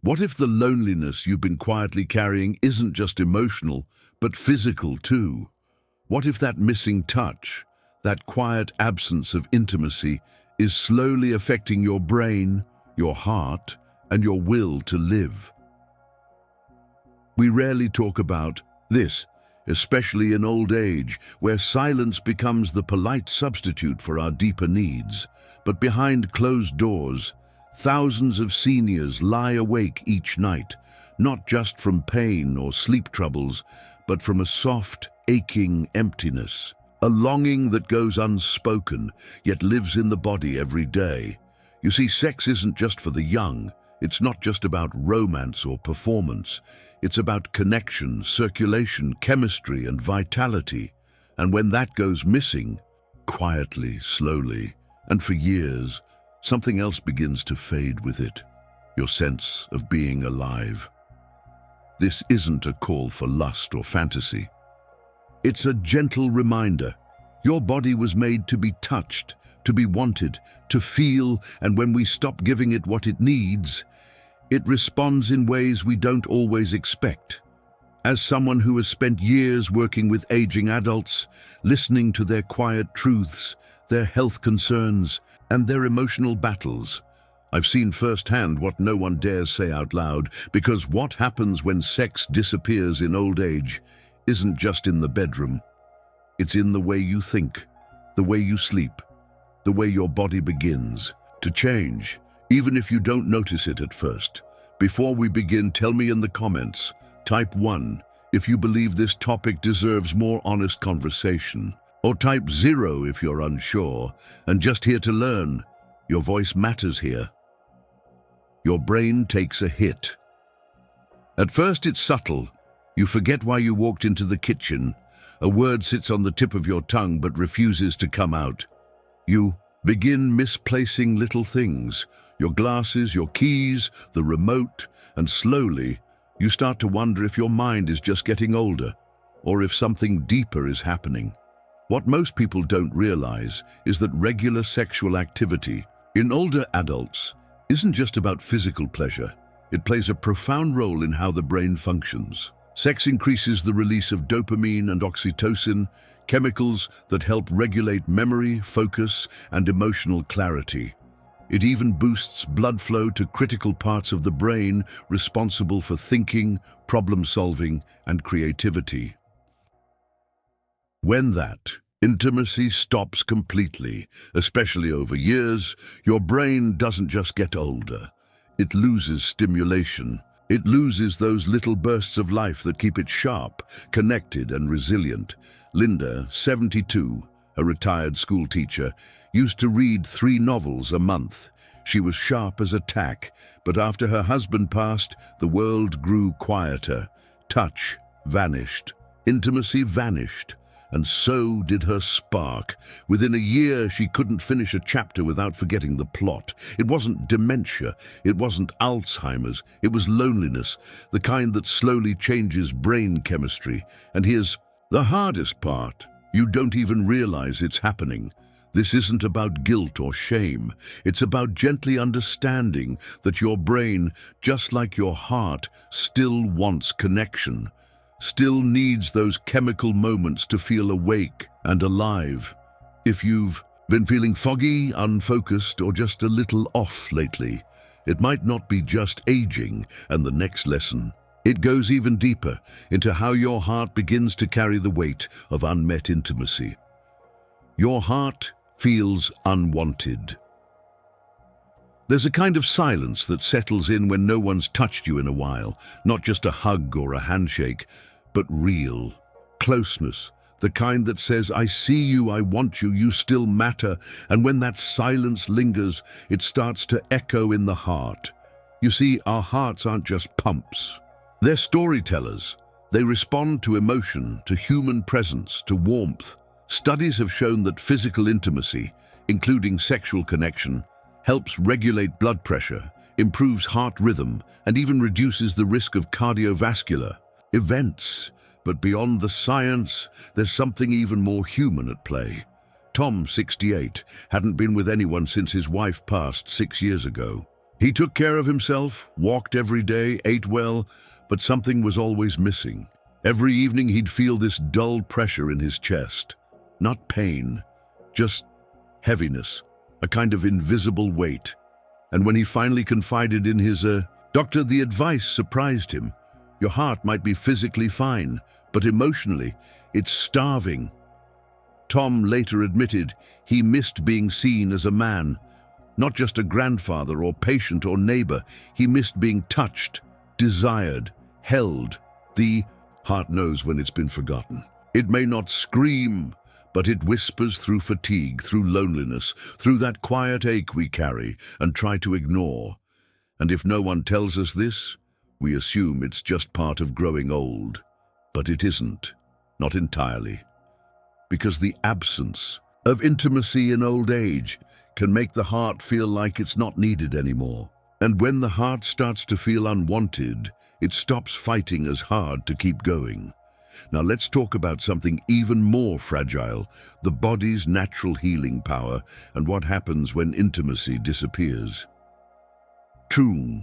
What if the loneliness you've been quietly carrying isn't just emotional, but physical too? What if that missing touch, that quiet absence of intimacy, is slowly affecting your brain, your heart, and your will to live? We rarely talk about this, especially in old age, where silence becomes the polite substitute for our deeper needs. But behind closed doors, thousands of seniors lie awake each night, not just from pain or sleep troubles, but from a soft, aching emptiness, a longing that goes unspoken, yet lives in the body every day. You see, sex isn't just for the young. It's not just about romance or performance. It's about connection, circulation, chemistry, and vitality. And when that goes missing, quietly, slowly, and for years, something else begins to fade with it: your sense of being alive. This isn't a call for lust or fantasy. It's a gentle reminder. Your body was made to be touched, to be wanted, to feel, and when we stop giving it what it needs, it responds in ways we don't always expect. As someone who has spent years working with aging adults, listening to their quiet truths, their health concerns, and their emotional battles, I've seen firsthand what no one dares say out loud, because what happens when sex disappears in old age isn't just in the bedroom. It's in the way you think, the way you sleep, the way your body begins to change, even if you don't notice it at first. Before we begin, tell me in the comments, type 1 if you believe this topic deserves more honest conversation, or type 0 if you're unsure and just here to learn. Your voice matters here. Your brain takes a hit. At first it's subtle. You forget why you walked into the kitchen. A word sits on the tip of your tongue but refuses to come out. You begin misplacing little things, your glasses, your keys, the remote, and slowly you start to wonder if your mind is just getting older or if something deeper is happening. What most people don't realize is that regular sexual activity in older adults isn't just about physical pleasure. It plays a profound role in how the brain functions. Sex increases the release of dopamine and oxytocin, chemicals that help regulate memory, focus, and emotional clarity. It even boosts blood flow to critical parts of the brain responsible for thinking, problem-solving, and creativity. When that intimacy stops completely, especially over years, your brain doesn't just get older. It loses stimulation. It loses those little bursts of life that keep it sharp, connected, and resilient. Linda, 72, a retired school teacher, used to read 3 novels a month. She was sharp as a tack, but after her husband passed, the world grew quieter. Touch vanished. Intimacy vanished. And so did her spark. Within a year, she couldn't finish a chapter without forgetting the plot. It wasn't dementia, it wasn't Alzheimer's, it was loneliness, the kind that slowly changes brain chemistry. And here's the hardest part: you don't even realize it's happening. This isn't about guilt or shame. It's about gently understanding that your brain, just like your heart, still wants connection. Still needs those chemical moments to feel awake and alive. If you've been feeling foggy, unfocused, or just a little off lately, it might not be just aging. And the next lesson, it goes even deeper into how your heart begins to carry the weight of unmet intimacy. Your heart feels unwanted. There's a kind of silence that settles in when no one's touched you in a while, not just a hug or a handshake, but real closeness, the kind that says, I see you, I want you, you still matter. And when that silence lingers, it starts to echo in the heart. You see, our hearts aren't just pumps. They're storytellers. They respond to emotion, to human presence, to warmth. Studies have shown that physical intimacy, including sexual connection, helps regulate blood pressure, improves heart rhythm, and even reduces the risk of cardiovascular events. But beyond the science, there's something even more human at play. Tom, 68, hadn't been with anyone since his wife passed 6 years ago. He took care of himself, walked every day, ate well, but something was always missing. Every evening he'd feel this dull pressure in his chest. Not pain, just heaviness, a kind of invisible weight. And when he finally confided in his doctor, the advice surprised him. Your heart might be physically fine, but emotionally, it's starving. Tom later admitted he missed being seen as a man, not just a grandfather or patient or neighbor. He missed being touched, desired, held. The heart knows when it's been forgotten. It may not scream, but it whispers through fatigue, through loneliness, through that quiet ache we carry and try to ignore. And if no one tells us this, we assume it's just part of growing old. But it isn't, not entirely. Because the absence of intimacy in old age can make the heart feel like it's not needed anymore. And when the heart starts to feel unwanted, it stops fighting as hard to keep going. Now let's talk about something even more fragile, the body's natural healing power and what happens when intimacy disappears. 2.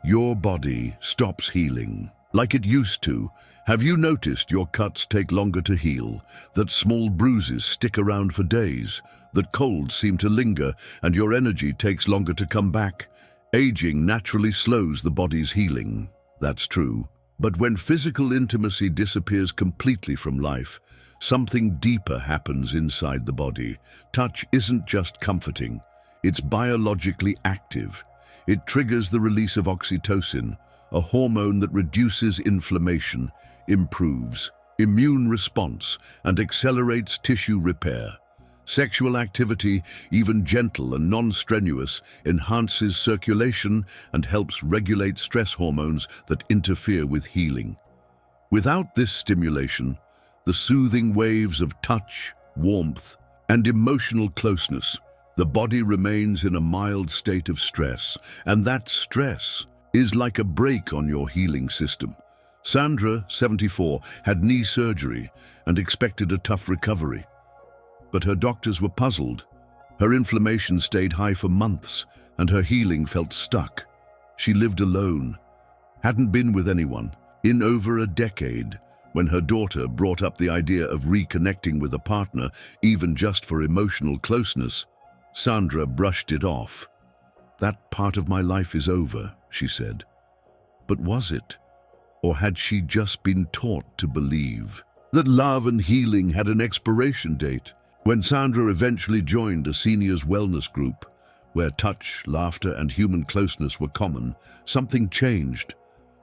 Your body stops healing like it used to. Have you noticed your cuts take longer to heal, that small bruises stick around for days, that colds seem to linger, and your energy takes longer to come back? Aging naturally slows the body's healing. That's true. But when physical intimacy disappears completely from life, something deeper happens inside the body. Touch isn't just comforting, it's biologically active. It triggers the release of oxytocin, a hormone that reduces inflammation, improves immune response, and accelerates tissue repair. Sexual activity, even gentle and non-strenuous, enhances circulation and helps regulate stress hormones that interfere with healing. Without this stimulation, the soothing waves of touch, warmth, and emotional closeness, the body remains in a mild state of stress, and that stress is like a brake on your healing system. Sandra, 74, had knee surgery and expected a tough recovery. But her doctors were puzzled. Her inflammation stayed high for months, and her healing felt stuck. She lived alone, hadn't been with anyone, in over a decade. When her daughter brought up the idea of reconnecting with a partner, even just for emotional closeness, Sandra brushed it off. "That part of my life is over," she said. But was it? Or had she just been taught to believe that love and healing had an expiration date? When Sandra eventually joined a seniors' wellness group, where touch, laughter, and human closeness were common, something changed.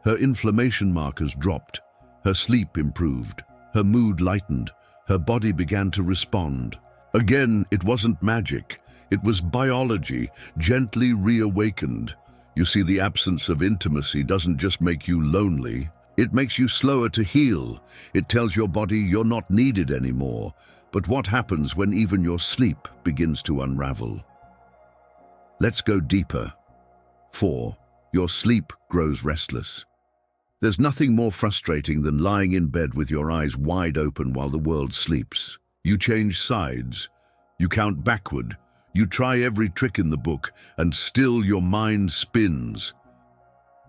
Her inflammation markers dropped, her sleep improved, her mood lightened, her body began to respond. Again, it wasn't magic. It was biology, gently reawakened. You see, the absence of intimacy doesn't just make you lonely. It makes you slower to heal. It tells your body you're not needed anymore. But what happens when even your sleep begins to unravel? Let's go deeper. 4. Your sleep grows restless. There's nothing more frustrating than lying in bed with your eyes wide open while the world sleeps. You change sides. You count backward. You try every trick in the book, and still your mind spins.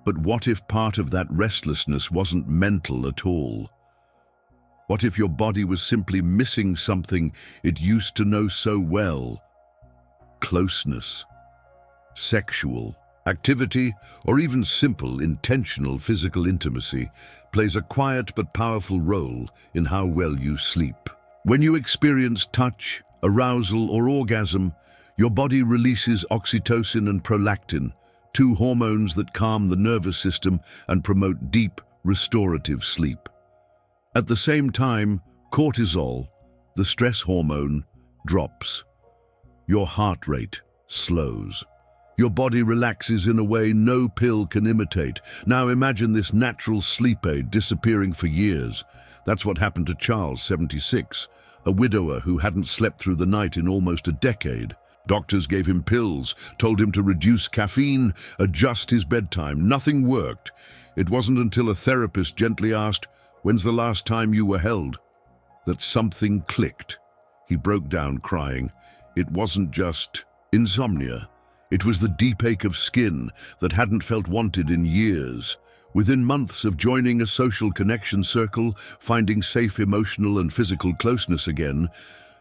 But what if part of that restlessness wasn't mental at all? What if your body was simply missing something it used to know so well? Closeness, sexual activity, or even simple, intentional physical intimacy plays a quiet but powerful role in how well you sleep. When you experience touch, arousal, or orgasm, your body releases oxytocin and prolactin, two hormones that calm the nervous system and promote deep, restorative sleep. At the same time, cortisol, the stress hormone, drops. Your heart rate slows. Your body relaxes in a way no pill can imitate. Now imagine this natural sleep aid disappearing for years. That's what happened to Charles, 76, a widower who hadn't slept through the night in almost a decade. Doctors gave him pills, told him to reduce caffeine, adjust his bedtime. Nothing worked. It wasn't until a therapist gently asked, "When's the last time you were held?" that something clicked. He broke down crying. It wasn't just insomnia. It was the deep ache of skin that hadn't felt wanted in years. Within months of joining a social connection circle, finding safe emotional and physical closeness again,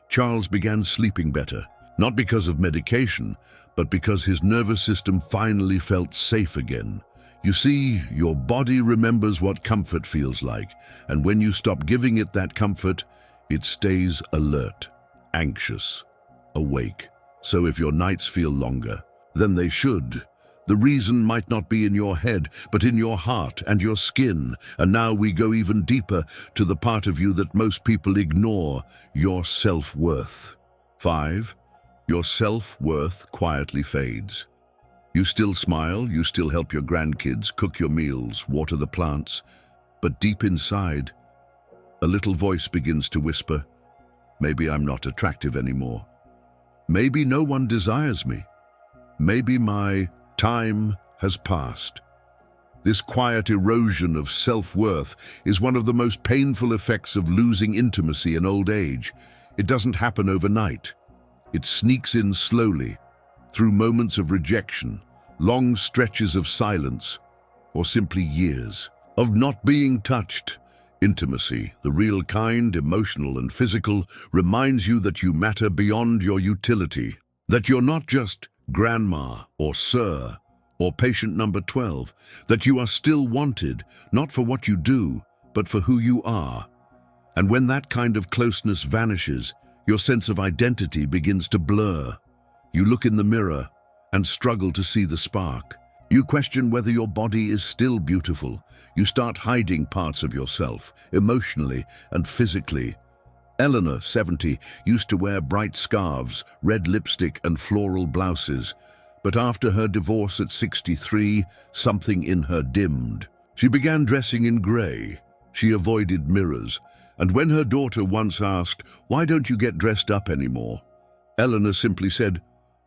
Charles began sleeping better. Not because of medication, but because his nervous system finally felt safe again. You see, your body remembers what comfort feels like, and when you stop giving it that comfort, it stays alert, anxious, awake. So if your nights feel longer than they should, the reason might not be in your head, but in your heart and your skin. And now we go even deeper to the part of you that most people ignore, your self-worth. 5. Your self-worth quietly fades. You still smile, you still help your grandkids, cook your meals, water the plants, but deep inside, a little voice begins to whisper, maybe I'm not attractive anymore. Maybe no one desires me. Maybe my time has passed. This quiet erosion of self-worth is one of the most painful effects of losing intimacy in old age. It doesn't happen overnight. It sneaks in slowly, through moments of rejection, long stretches of silence, or simply years of not being touched. Intimacy, the real kind, emotional and physical, reminds you that you matter beyond your utility, that you're not just grandma or sir or patient number 12, that you are still wanted, not for what you do, but for who you are. And when that kind of closeness vanishes, your sense of identity begins to blur. You look in the mirror and struggle to see the spark. You question whether your body is still beautiful. You start hiding parts of yourself, emotionally and physically. Eleanor, 70, used to wear bright scarves, red lipstick and floral blouses. But after her divorce at 63, something in her dimmed. She began dressing in grey. She avoided mirrors. And when her daughter once asked, "Why don't you get dressed up anymore?" Eleanor simply said,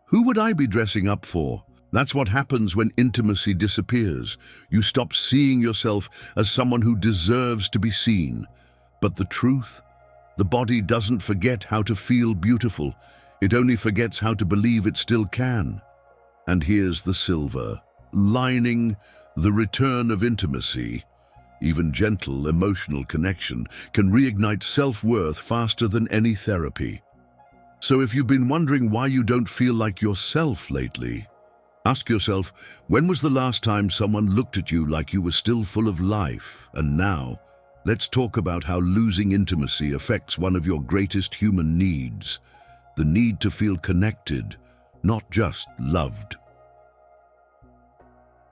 "Who would I be dressing up for?" That's what happens when intimacy disappears. You stop seeing yourself as someone who deserves to be seen. But the truth? The body doesn't forget how to feel beautiful. It only forgets how to believe it still can. And here's the silver lining: the return of intimacy, even gentle emotional connection, can reignite self-worth faster than any therapy. So if you've been wondering why you don't feel like yourself lately, ask yourself, when was the last time someone looked at you like you were still full of life? And now, let's talk about how losing intimacy affects one of your greatest human needs, the need to feel connected, not just loved.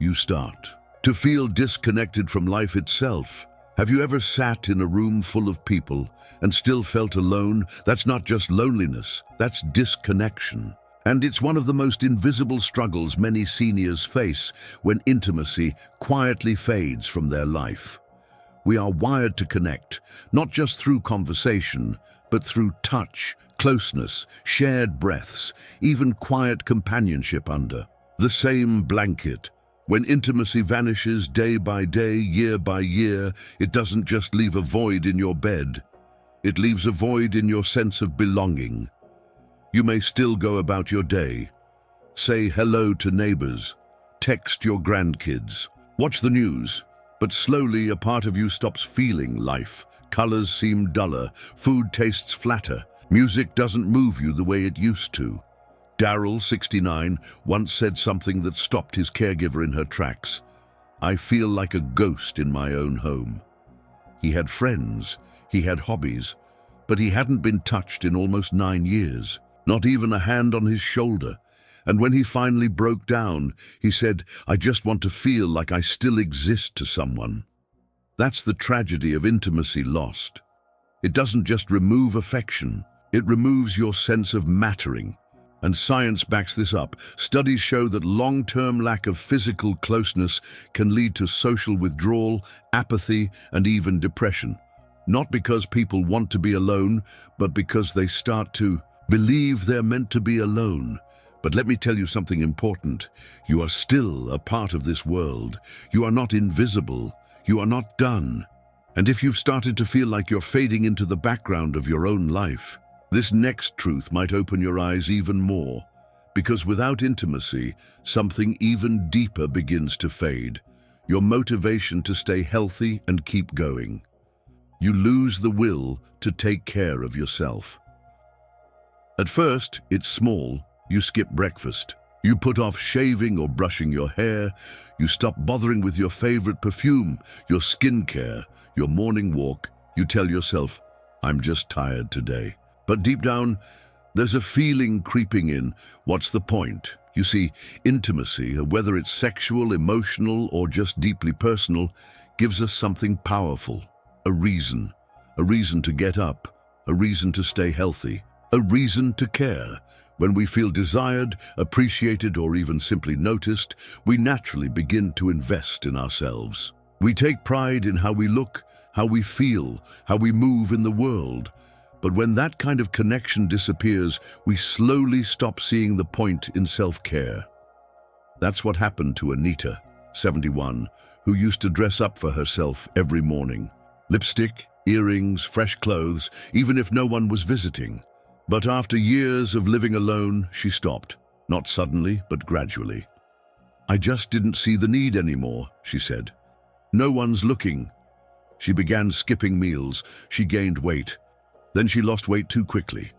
You start to feel disconnected from life itself. Have you ever sat in a room full of people and still felt alone? That's not just loneliness, that's disconnection. And it's one of the most invisible struggles many seniors face when intimacy quietly fades from their life. We are wired to connect, not just through conversation, but through touch, closeness, shared breaths, even quiet companionship under the same blanket. When intimacy vanishes day by day, year by year, it doesn't just leave a void in your bed. It leaves a void in your sense of belonging. You may still go about your day, say hello to neighbors, text your grandkids, watch the news, but slowly a part of you stops feeling life. Colors seem duller, food tastes flatter, music doesn't move you the way it used to. Daryl, 69, once said something that stopped his caregiver in her tracks. "I feel like a ghost in my own home." He had friends, he had hobbies, but he hadn't been touched in almost 9 years, not even a hand on his shoulder. And when he finally broke down, he said, "I just want to feel like I still exist to someone." That's the tragedy of intimacy lost. It doesn't just remove affection, it removes your sense of mattering. And science backs this up. Studies show that long-term lack of physical closeness can lead to social withdrawal, apathy, and even depression. Not because people want to be alone, but because they start to believe they're meant to be alone. But let me tell you something important. You are still a part of this world. You are not invisible. You are not done. And if you've started to feel like you're fading into the background of your own life, this next truth might open your eyes even more, Because without intimacy, something even deeper begins to fade. Your motivation to stay healthy and keep going. You lose the will to take care of yourself. At first, it's small. You skip breakfast. You put off shaving or brushing your hair. You stop bothering with your favorite perfume, your skincare, your morning walk. You tell yourself, I'm just tired today. But deep down, there's a feeling creeping in. What's the point? You see, intimacy, whether it's sexual, emotional, or just deeply personal, gives us something powerful. A reason to get up, a reason to stay healthy, a reason to care. When we feel desired, appreciated, or even simply noticed, we naturally begin to invest in ourselves. We take pride in how we look, how we feel, how we move in the world. But when that kind of connection disappears, we slowly stop seeing the point in self-care. That's what happened to Anita, 71, who used to dress up for herself every morning. Lipstick, earrings, fresh clothes, even if no one was visiting. But after years of living alone, she stopped. Not suddenly, but gradually. I just didn't see the need anymore, she said. No one's looking. She began skipping meals. She gained weight. Then she lost weight too quickly.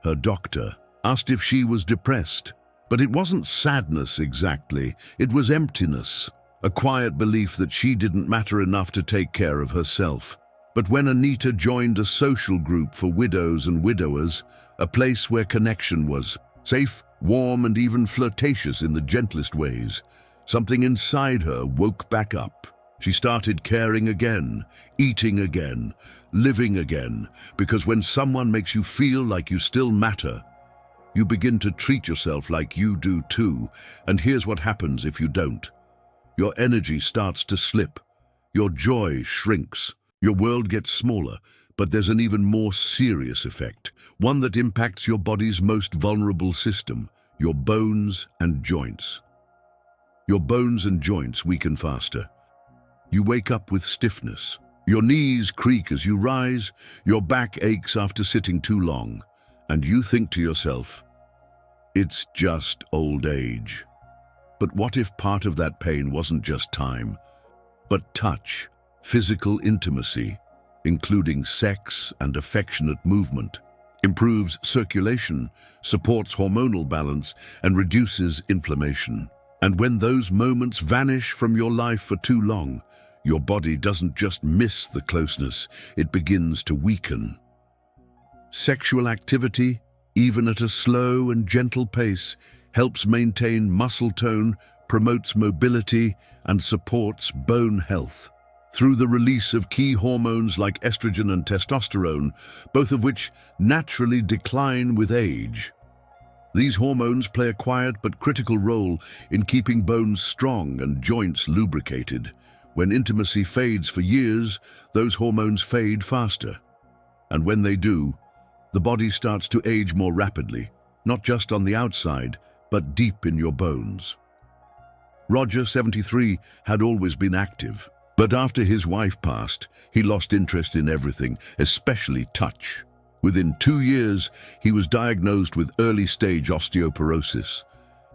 Her doctor asked if she was depressed. But it wasn't sadness exactly. It was emptiness. A quiet belief that she didn't matter enough to take care of herself. But when Anita joined a social group for widows and widowers, a place where connection was safe, warm, and even flirtatious in the gentlest ways, something inside her woke back up. She started caring again, eating again, living again, because when someone makes you feel like you still matter, you begin to treat yourself like you do too. And here's what happens if you don't. Your energy starts to slip. Your joy shrinks. Your world gets smaller, but there's an even more serious effect, one that impacts your body's most vulnerable system, your bones and joints. Your bones and joints weaken faster. You wake up with stiffness. Your knees creak as you rise, your back aches after sitting too long, and you think to yourself, it's just old age. But what if part of that pain wasn't just time, but touch? Physical intimacy, including sex and affectionate movement, improves circulation, supports hormonal balance, and reduces inflammation. And when those moments vanish from your life for too long, your body doesn't just miss the closeness, it begins to weaken. Sexual activity, even at a slow and gentle pace, helps maintain muscle tone, promotes mobility, and supports bone health. Through the release of key hormones like estrogen and testosterone, both of which naturally decline with age. These hormones play a quiet but critical role in keeping bones strong and joints lubricated. When intimacy fades for years, those hormones fade faster. And when they do, the body starts to age more rapidly, not just on the outside, but deep in your bones. Roger, 73, had always been active. But after his wife passed, he lost interest in everything, especially touch. Within 2 years, he was diagnosed with early-stage osteoporosis.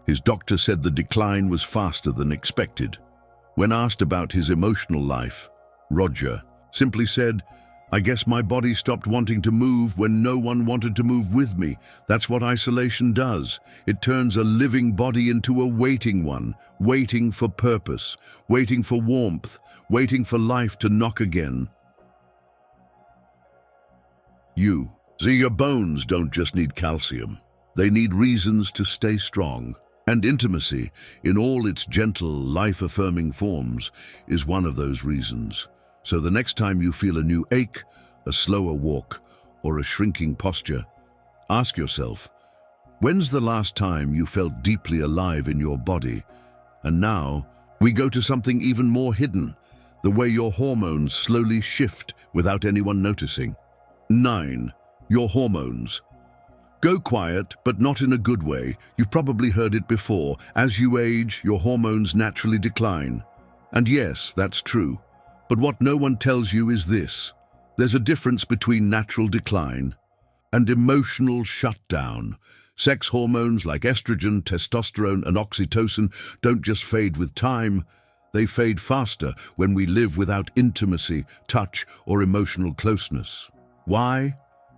His doctor said the decline was faster than expected. When asked about his emotional life, Roger simply said, I guess my body stopped wanting to move when no one wanted to move with me. That's what isolation does. It turns a living body into a waiting one, waiting for purpose, waiting for warmth, waiting for life to knock again. Your bones don't just need calcium. They need reasons to stay strong. And intimacy, in all its gentle, life-affirming forms, is one of those reasons. So the next time you feel a new ache, a slower walk, or a shrinking posture, ask yourself, when's the last time you felt deeply alive in your body? And now, we go to something even more hidden, the way your hormones slowly shift without anyone noticing. 9. Your hormones. Go quiet, but not in a good way. You've probably heard it before. As you age, your hormones naturally decline. And yes, that's true. But what no one tells you is this. There's a difference between natural decline and emotional shutdown. Sex hormones like estrogen, testosterone, and oxytocin don't just fade with time, they fade faster when we live without intimacy, touch, or emotional closeness. Why?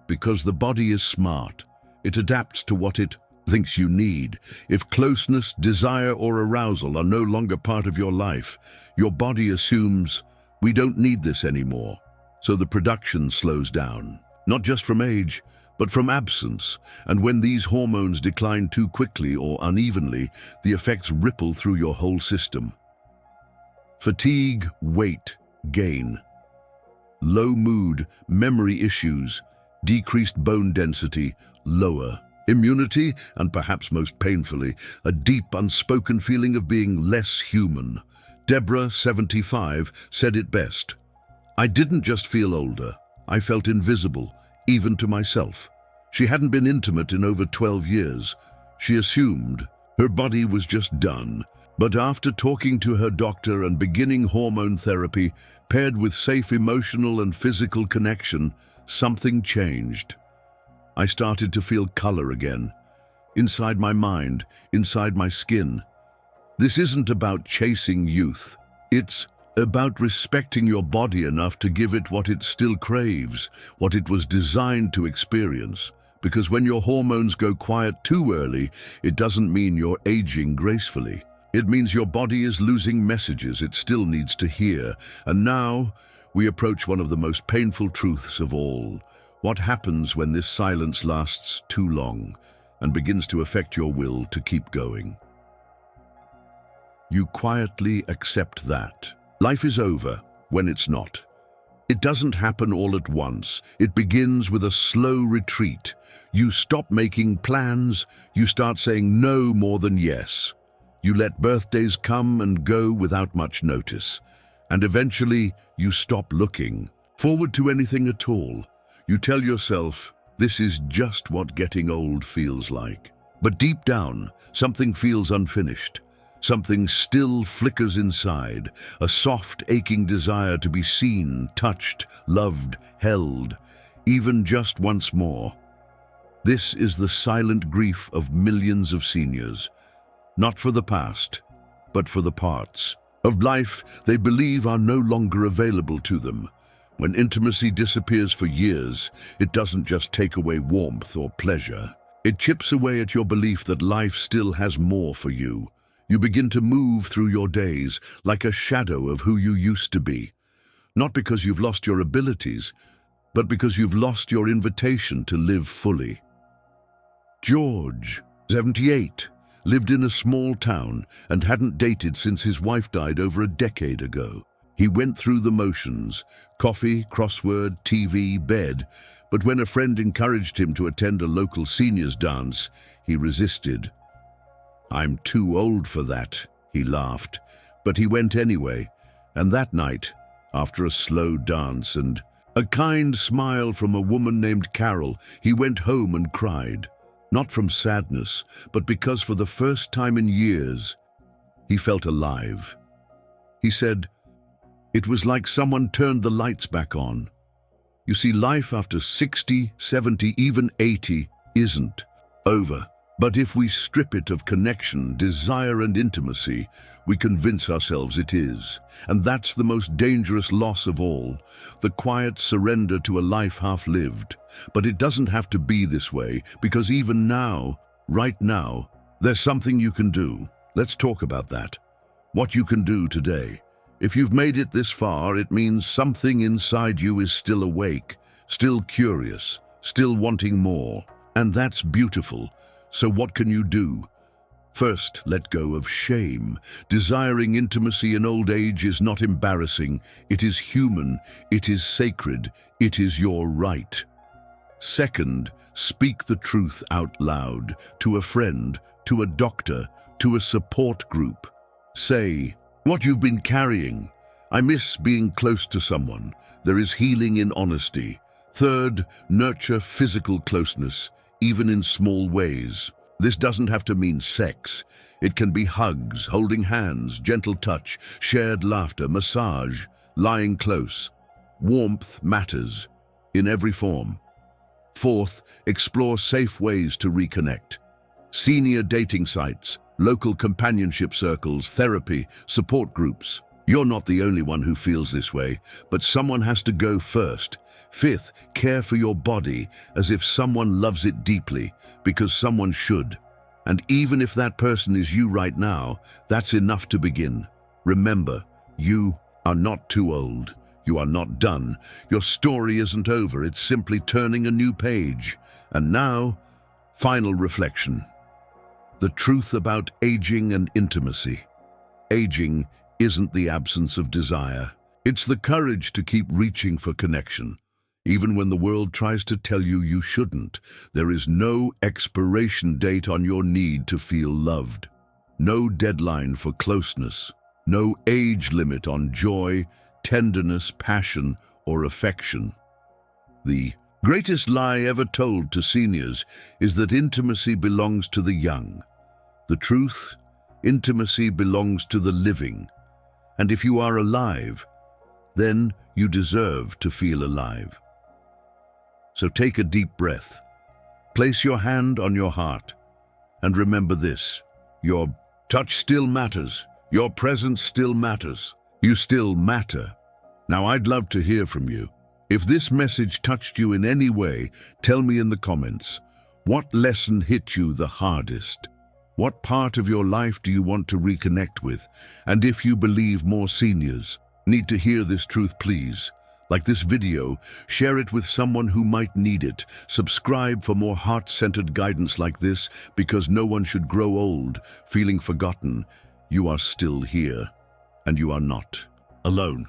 Because the body is smart. It adapts to what it thinks you need. If closeness, desire, or arousal are no longer part of your life, your body assumes, we don't need this anymore. So the production slows down, not just from age, but from absence. And when these hormones decline too quickly or unevenly, the effects ripple through your whole system. Fatigue, weight gain, low mood, memory issues, decreased bone density, lower immunity, and perhaps most painfully, a deep unspoken feeling of being less human. Deborah, 75, said it best. I didn't just feel older, I felt invisible, even to myself. She hadn't been intimate in over 12 years. She assumed her body was just done. But after talking to her doctor and beginning hormone therapy, paired with safe emotional and physical connection, something changed. I started to feel color again, inside my mind, inside my skin. This isn't about chasing youth. It's about respecting your body enough to give it what it still craves, what it was designed to experience. Because when your hormones go quiet too early, it doesn't mean you're aging gracefully. It means your body is losing messages it still needs to hear. And now, we approach one of the most painful truths of all. What happens when this silence lasts too long and begins to affect your will to keep going? You quietly accept that life is over when it's not. It doesn't happen all at once. It begins with a slow retreat. You stop making plans. You start saying no more than yes. You let birthdays come and go without much notice. And eventually, you stop looking forward to anything at all. You tell yourself, this is just what getting old feels like. But deep down, something feels unfinished. Something still flickers inside, a soft, aching desire to be seen, touched, loved, held, even just once more. This is the silent grief of millions of seniors, not for the past, but for the parts of life they believe are no longer available to them. When intimacy disappears for years, it doesn't just take away warmth or pleasure. It chips away at your belief that life still has more for you. You begin to move through your days like a shadow of who you used to be. Not because you've lost your abilities, but because you've lost your invitation to live fully. George, 78, lived in a small town and hadn't dated since his wife died over a decade ago. He went through the motions, coffee, crossword, TV, bed, but when a friend encouraged him to attend a local seniors dance, he resisted. I'm too old for that, he laughed, but he went anyway, and that night, after a slow dance and a kind smile from a woman named Carol, he went home and cried, not from sadness, but because for the first time in years, he felt alive. He said, it was like someone turned the lights back on. You see, life after 60, 70, even 80 isn't over. But if we strip it of connection, desire, and intimacy, we convince ourselves it is. And that's the most dangerous loss of all, the quiet surrender to a life half-lived. But it doesn't have to be this way, because even now, right now, there's something you can do. Let's talk about that. What you can do today. If you've made it this far, it means something inside you is still awake, still curious, still wanting more. And that's beautiful. So what can you do? First, let go of shame. Desiring intimacy in old age is not embarrassing. It is human. It is sacred. It is your right. Second, speak the truth out loud to a friend, to a doctor, to a support group. Say what you've been carrying. I miss being close to someone. There is healing in honesty. Third, nurture physical closeness, even in small ways. This doesn't have to mean sex. It can be hugs, holding hands, gentle touch, shared laughter, massage, lying close. Warmth matters in every form. Fourth, explore safe ways to reconnect. Senior dating sites, local companionship circles, therapy, support groups. You're not the only one who feels this way, but someone has to go first. Fifth, care for your body as if someone loves it deeply, because someone should. And even if that person is you right now, that's enough to begin. Remember, you are not too old. You are not done. Your story isn't over. It's simply turning a new page. And now, final reflection. The truth about aging and intimacy. Aging isn't the absence of desire. It's the courage to keep reaching for connection. Even when the world tries to tell you you shouldn't, there is no expiration date on your need to feel loved. No deadline for closeness. No age limit on joy, tenderness, passion, or affection. The greatest lie ever told to seniors is that intimacy belongs to the young. The truth, intimacy belongs to the living. And if you are alive, then you deserve to feel alive. So take a deep breath. Place your hand on your heart. And remember this, your touch still matters. Your presence still matters. You still matter. Now I'd love to hear from you. If this message touched you in any way, tell me in the comments. What lesson hit you the hardest? What part of your life do you want to reconnect with? And if you believe more seniors need to hear this truth, please, like this video, share it with someone who might need it. Subscribe for more heart-centered guidance like this, because no one should grow old, feeling forgotten. You are still here, and you are not alone.